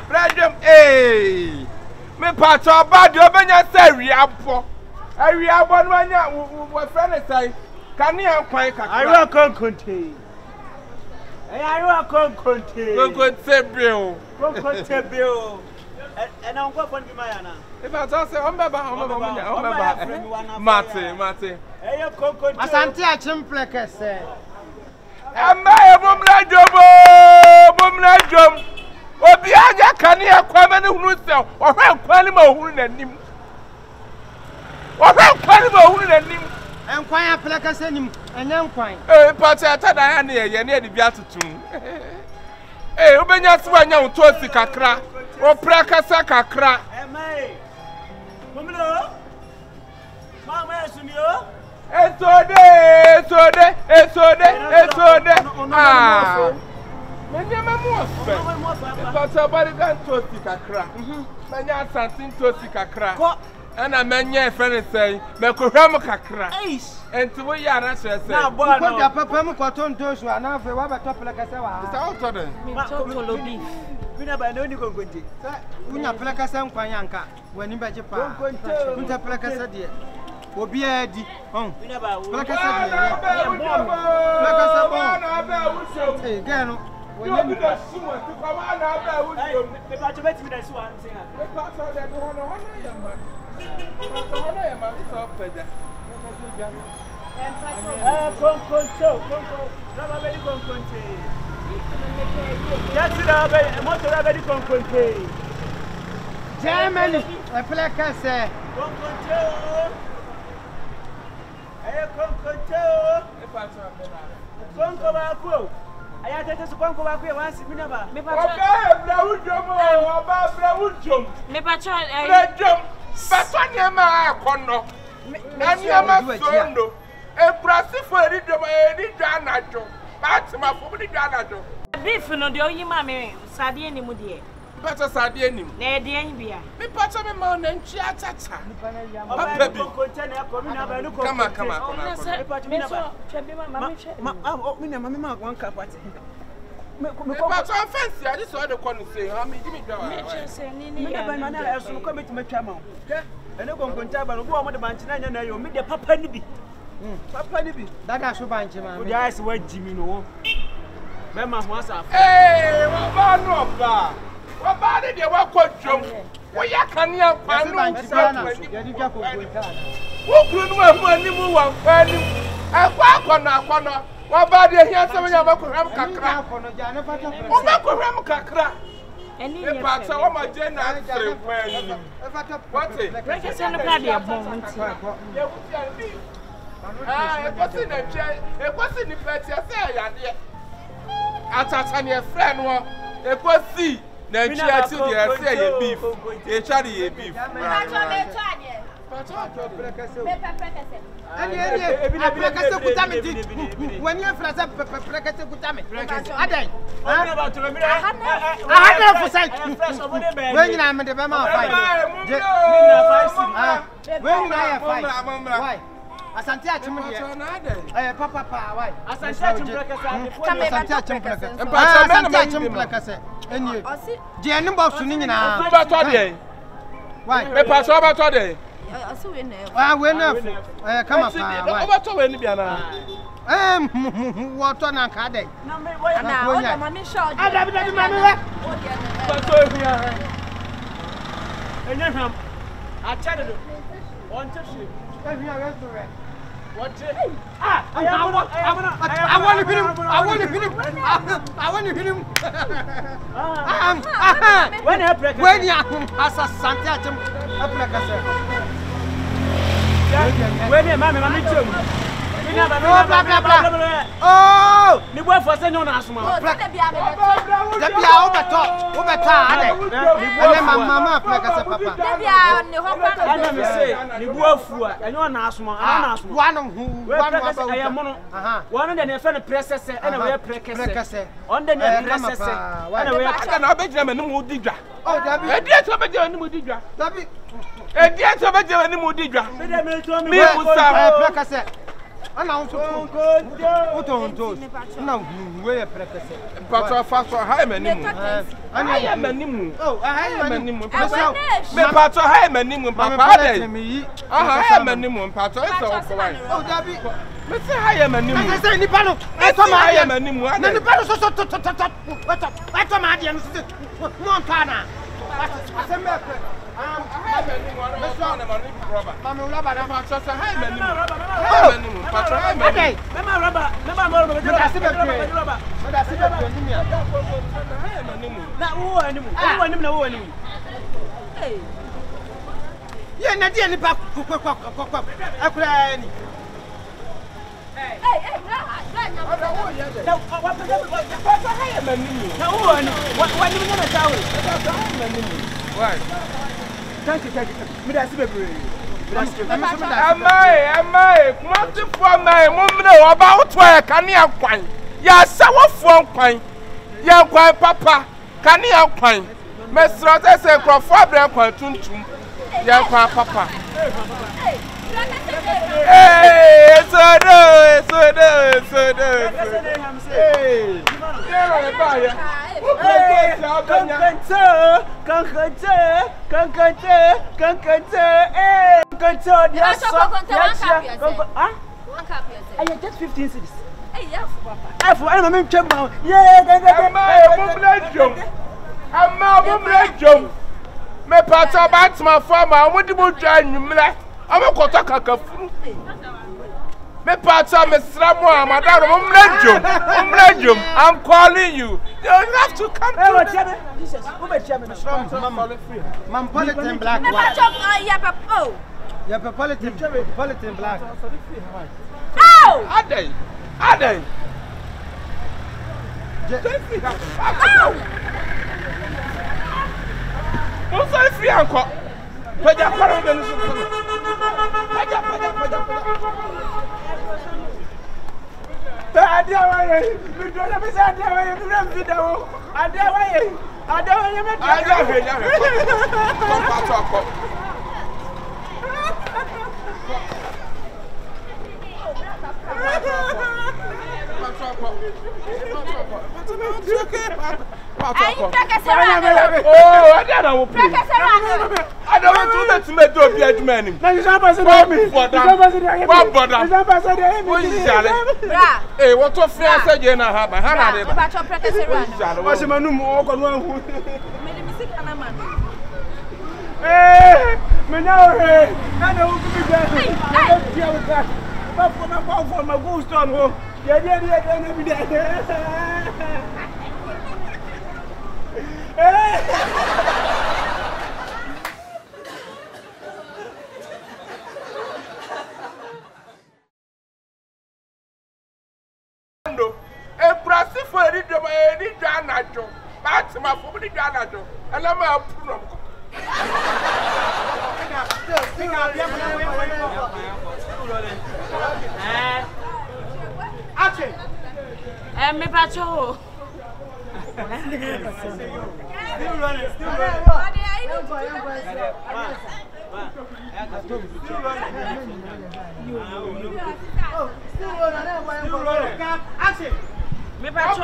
Brajum. Hey. Me pato bad you benya say riapo. Riabo no anya we friend say kan ya kwan kakra. Ayo konkonte. Ayo konkonte. Konkonte bro. Konkonte bro. And I'm going to be my Anna. If I say, Mate. Asante a chimpleke say. Amaya Bumla Jom. Obi anya kan ya kwama ne hunu se. Ohwe kwani ma hunu nanim. Enkwan apleke se nim, enya nkwan. Pate atada ya ne ye ne adi atutum. Obenya se wanya utosi kakra. O prakasa kakra. Emai. Mumlo. Mama esunio. Esode. Ah. Menya mamuofe. Pata bari kan tosi kakra. Menya santin tosi kakra. Ana menya friend say, me kohwam kakra. Enti wo ya na chere say. Na bo na. Ko ja papa mu kwaton tosu ana fe wa beto pleke se wa. Sa auto den. Me totolo beef. Bina ba no ni konkonte. Unya pleke se nkwan yanka. Wani beje pa. Unta pleke se de. Obi adi. Bina ba wo. Pleke se de. Pleke se bon. Eh, gano. You be the sumo to come on now with you. Me pa to beti me da su an sin ha. Me pa so de hono yamba. So peja. Konkonto. Raba be di konkonte. Yati da be moto da be di konkonte. Germany, a pleke se. Konkonto. Ayo konkonto. Me pa so be na. Konko ba ko. Aya tete su konko ba ko e wan si bina ba. Me pa Brawujom. Me pa cha Brajum. Batanya ma akono. Anyama sondo. Ebrasifo edidwa anajo. Batima fo edidwa anajo. beef no de oyi ma me sade ni mu de. Better sade ni mu. Na e de an bia. Me pacha me ma na nchi atata. Papa bi konkonte na ko mi na ba nu konkonte. Come. Me so chebe ma me che. Mi na ma wan ka party. Me pacha fancy I just saw the corner say, "Ha me give me draw." Me che se ni Mi na ya. ba na eso ko beti matwa ma. Ene konkonte ba no bo mo de banchi na nya na yo mi de papa ni bi. Papa ni bi. Dada so banche ma. O de ice wa jimi no. Me ma ho asa. Wo ba no ba. Wo ba de wa kodwom. Wo ya kanea kwanu banche na. Ya di kwa konkonta. Wo kru no amu animu wa kwanim. Akwa wo ba de hia se nya ba kohwam kakra. Wo ba kohwam kakra. Eni E pa ta wo ma je na afre kwani. What it? Break se no ka de bon nti. Ye wuti an bi. E kwasi na twa, e kwasi ni peti ase ya de. Atata ne friend wo, e kwasi na twa ati de ase ye beef. E twa de ye beef. Plekese kutame di. Wani frasa plekese kutame. Adai. Ahana fusai. When na me de be ma 5. When na ya 5. Why? Asante achim de. Papa why? Asante achim plekese. Asante achim plekese. Eni. Je eni boss ni nyina. Ba to de. Why? Me pa so ba to de. We na. Come on. Why? Ba to we ni bia na. Water na ka dey. Na me boy Na o da mami short. Adabi mami we. ba to ehia. Enya hwam. Acha de do. On che shi. Ehia we so we. What? I want to hit him. When you as a Santa when you mammy too. Oh, the boy for saying no asthma. Mama, papa. Let me say, the boy for and you're an asthma. One of the friend presses and a way precasse. On the presses and a way I can bet them and no digger. Oh, I did somebody on the digger. E dia so be je ni mu digwa. Me Me musa. Ana unso utonto. Na we prekese. Pato faso ha emanimu. Ana ya emanimu. Oh, ha emanimu. Me pato ha emanimu papa dey. Aha ha emanimu pato eso okwan. Oh, Dabi. Me say ha emanimu. Me say nipa no. Eto ma ha emanimu. Na nipa no so Eto ma ade no so. Mo npa na. Asembe pe. Mama rubber na ma chosa ha emanimu. Ha emanimu. Pato ha emanimu. Mama rubber. Da sibe ni ya. Ha emanimu. Na wo animu. Hey. Ye na die nipa akura ni. Hey, Amai, kumasi fo amai, mumre oba otwa kane akwan. Ya sawofo nkwan. Ya nkwan papa, kane akwan. Mesro se krofo abran kwan tuntum. Ya nkwan papa. Hey, so do. Hey. I just 15 cities. Hey, yeah, papa. Me pata Batman farmer, what do you try? I'm a quarter kakafuru. Me pata me slamo, madam, I'm calling you. You have to come to Jesus, Mam politin black. Yeah, politin black. Oh! Ade. What's that free uncle? Paja para de no. Paja. Adia waye, mi do na be say adia waye, mi ram video. Adia waye me. Adia Come pato. Oh, I don't know. I don't want to make you a man. Hey, what of friends are you now? Have a process for any Janajo. That's my family Janajo, and I'm a problem. Me pacho. Still running. Me pacho.